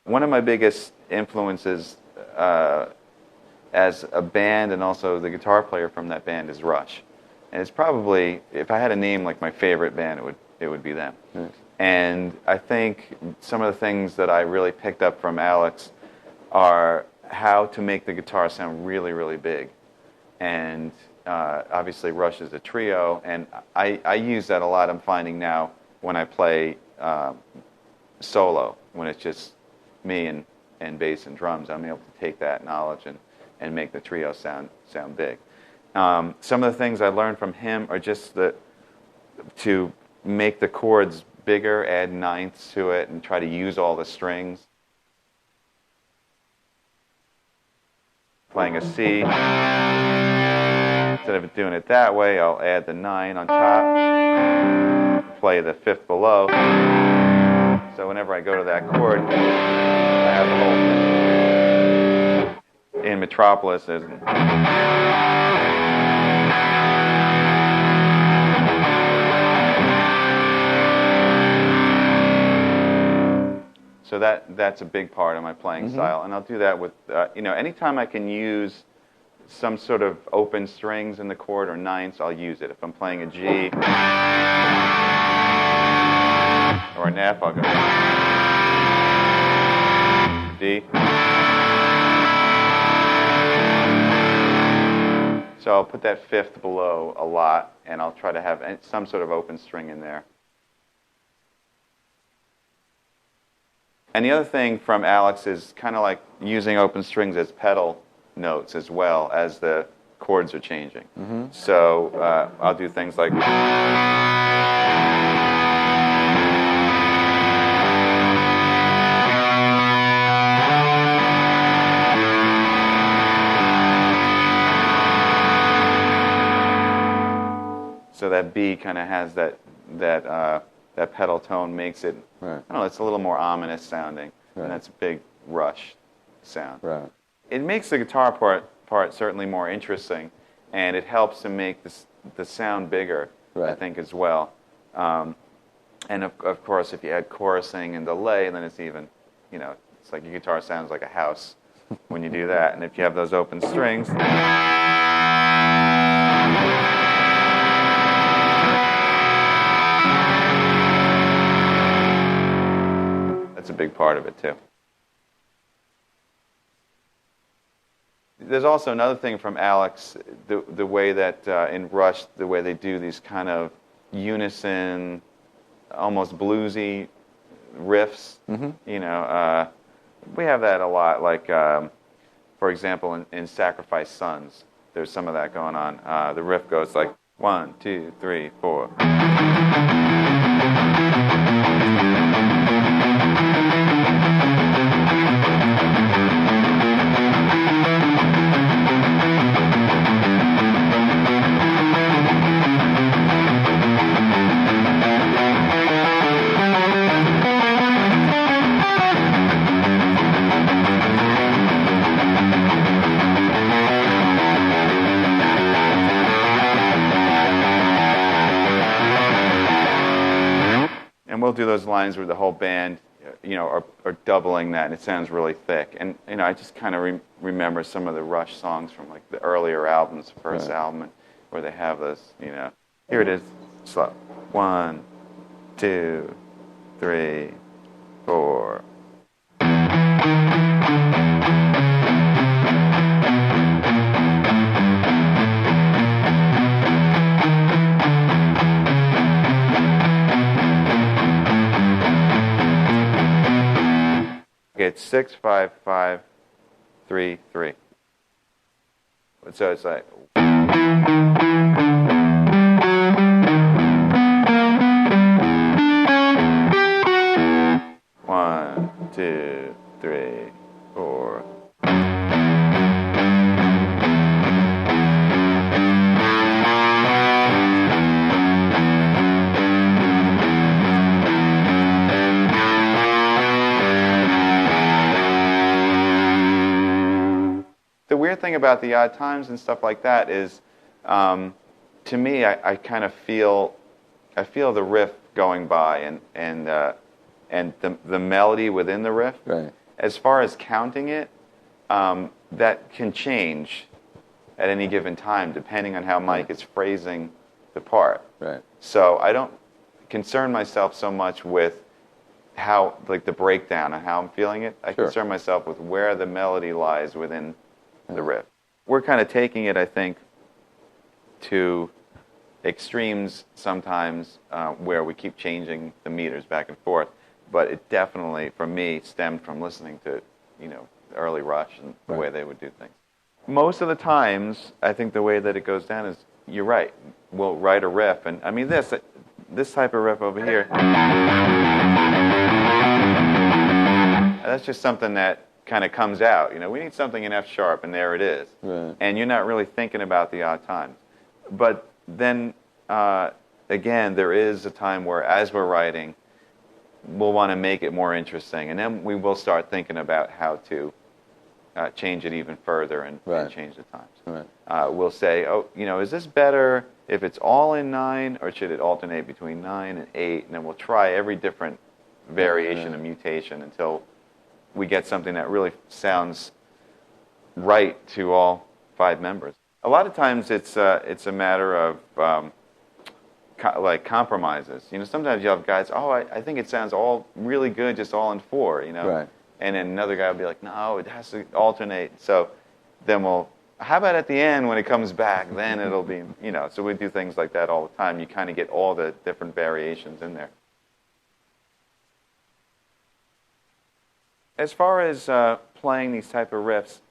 one of my biggest influences as a band and also the guitar player from that band is Rush. And it's probably, if I had a name like my favorite band, it would be them. Nice. And I think some of the things that I really picked up from Alex are how to make the guitar sound really, really big. And obviously Rush is a trio, and I use that a lot, I'm finding now, when I play solo, when it's just me and bass and drums. I'm able to take that knowledge and make the trio sound big. Some of the things I learned from him are just to make the chords bigger, add ninths to it, and try to use all the strings. Playing a C, instead of doing it that way, I'll add the 9 on top, play the 5th below. So whenever I go to that chord, I have the whole thing. In Metropolis, there's so that's a big part of my playing style, and I'll do that with anytime I can use some sort of open strings in the chord or ninths, I'll use it. If I'm playing a G or an F, I'll go D. So I'll put that 5th below a lot, and I'll try to have some sort of open string in there. And the other thing from Alex is kind of like using open strings as pedal notes as well as the chords are changing. So I'll do things like so that B kind of has that pedal tone, makes it, right. I don't know, it's a little more ominous sounding, right. and that's a big Rush sound. Right. It makes the guitar part certainly more interesting, and it helps to make the sound bigger, right. I think, as well. And of course, if you add chorusing and delay, then it's even, it's like your guitar sounds like a house when you do that. And if you have those open strings, that's a big part of it too. There's also another thing from Alex, the way that in Rush, the way they do these kind of unison, almost bluesy riffs. We have that a lot. Like, for example, in Sacrifice Sons, there's some of that going on. The riff goes like 1, 2, 3, 4. And we'll do those lines where the whole band, are doubling that, and it sounds really thick. And I just kind of remember some of the Rush songs from like the earlier albums, first album, where they have those. Here it is, slow. 1, 2, 3, 4. It's 6, 5, 5, 3, 3. So it's like. One, 2, 3, 4. The weird thing about the odd times and stuff like that is, to me, I kind of feel the riff going by and the melody within the riff, right. As far as counting it, that can change at any given time depending on how Mike is phrasing the part. Right. So I don't concern myself so much with how, like, the breakdown and how I'm feeling it. I concern myself with where the melody lies within the riff. We're kind of taking it, I think, to extremes sometimes where we keep changing the meters back and forth. But it definitely, for me, stemmed from listening to, early Rush and the way they would do things. Most of the times, I think the way that it goes down is, you're right, we'll write a riff, and I mean this type of riff over here, that's just something that kind of comes out. We need something in F sharp, and there it is. Right. And you're not really thinking about the odd times. But then, again, there is a time where, as we're writing, we'll want to make it more interesting, and then we will start thinking about how to change it even further and change the times. Right. We'll say, is this better if it's all in 9, or should it alternate between 9 and 8? And then we'll try every different variation and mutation until we get something that really sounds right to all 5 members. A lot of times it's a matter of like compromises. Sometimes you have guys, I think it sounds all really good just all in 4, Right. And then another guy will be like, no, it has to alternate. So then how about at the end when it comes back, then it'll be, so we do things like that all the time. You kind of get all the different variations in there. As far as playing these type of riffs,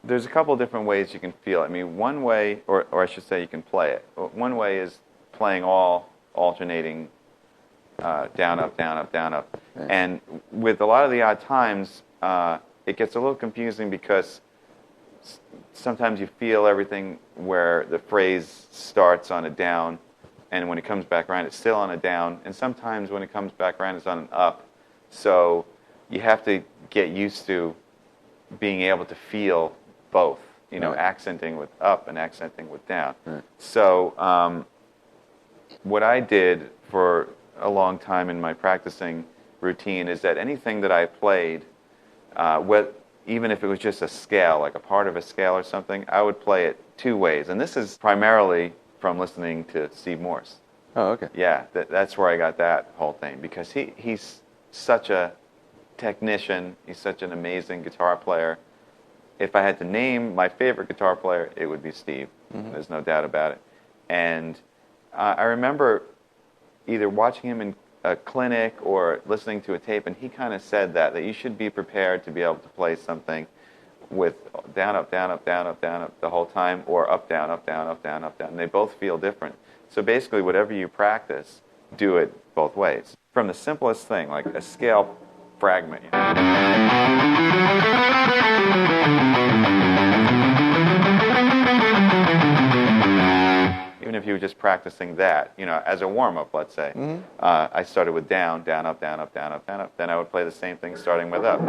there's a couple different ways you can feel it. I mean, one way, or I should say you can play it. One way is playing all alternating down, up, down, up, down, up. Right. And with a lot of the odd times, it gets a little confusing because sometimes you feel everything where the phrase starts on a down, and when it comes back around, it's still on a down. And sometimes when it comes back around, it's on an up. So you have to get used to being able to feel both, accenting with up and accenting with down. Right. So what I did for a long time in my practicing routine is that anything that I played, even if it was just a scale, like a part of a scale or something, I would play it 2 ways. And this is primarily from listening to Steve Morse. Oh, okay. Yeah, that's where I got that whole thing, because he's such a technician. He's such an amazing guitar player. If I had to name my favorite guitar player, it would be Steve. Mm-hmm. There's no doubt about it. And I remember either watching him in a clinic or listening to a tape, and he kind of said that you should be prepared to be able to play something with down, up, down, up, down, up, down, up the whole time, or up, down, up, down, up, down, up, down. And they both feel different. So basically, whatever you practice, do it both ways. From the simplest thing, like a scale fragment. Even if you were just practicing that, as a warm-up, let's say. Mm-hmm. I started with down, down, up, down, up, down, up, down, up. Then I would play the same thing starting with up.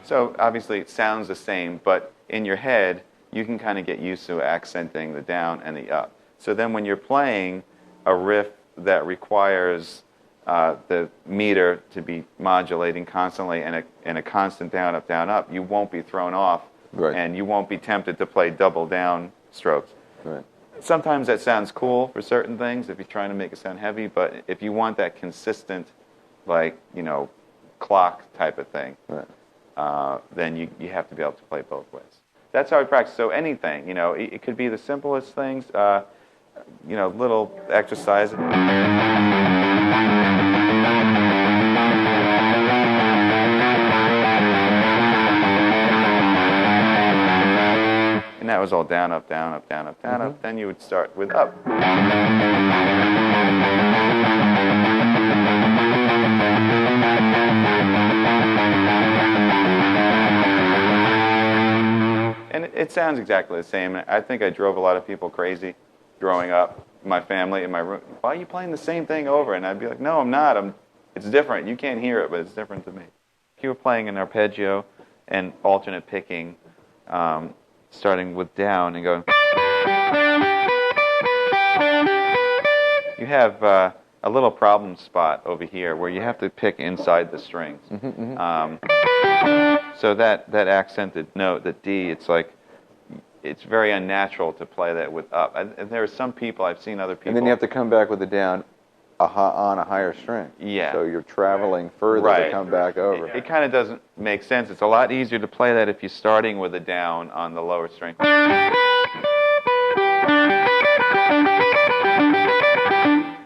So obviously it sounds the same, but in your head, you can kind of get used to accenting the down and the up. So then when you're playing a riff that requires the meter to be modulating constantly and a constant down, up, you won't be thrown off, right. And you won't be tempted to play double down strokes. Right. Sometimes that sounds cool for certain things if you're trying to make it sound heavy, but if you want that consistent, clock type of thing, right. Then you have to be able to play both ways. That's how I practice. So anything, it could be the simplest things, little exercises. And that was all down, up, down, up, down, up, down, mm-hmm. up. Then you would start with up. And it sounds exactly the same. I think I drove a lot of people crazy growing up, my family, in my room. Why are you playing the same thing over? And I'd be like, no, I'm not. It's different. You can't hear it, but it's different to me. You were playing an arpeggio and alternate picking, starting with down and going. you have a little problem spot over here where you have to pick inside the strings. So that accented note, the D, it's very unnatural to play that with up. And there are some people, I've seen other people. And then you have to come back with the down on a higher string. Yeah. So you're traveling further to come back over. It kind of doesn't make sense. It's a lot easier to play that if you're starting with a down on the lower string.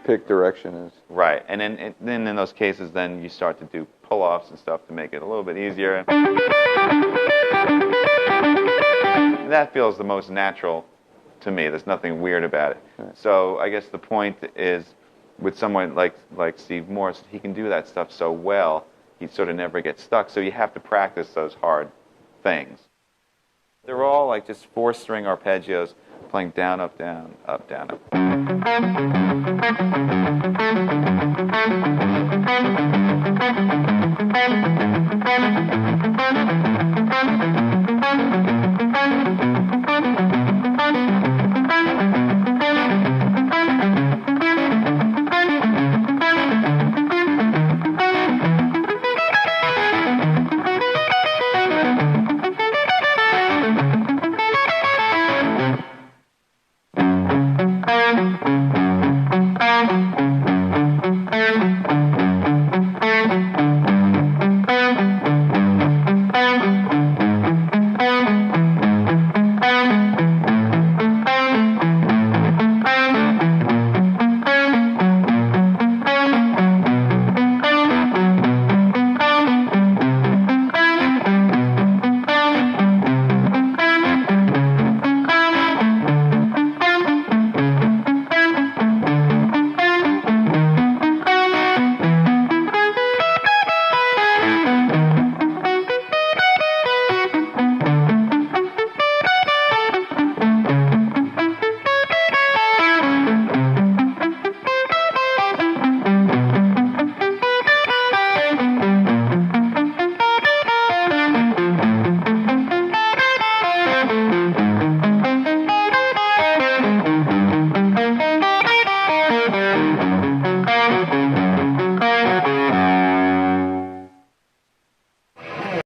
Pick direction is. Right. And then in those cases, then you start to do pull-offs and stuff to make it a little bit easier. That feels the most natural to me. There's nothing weird about it. Right. So I guess the point is, with someone like Steve Morse, he can do that stuff so well, he sort of never gets stuck. So you have to practice those hard things. They're all like just 4-string arpeggios, playing down, up, down, up, down, up.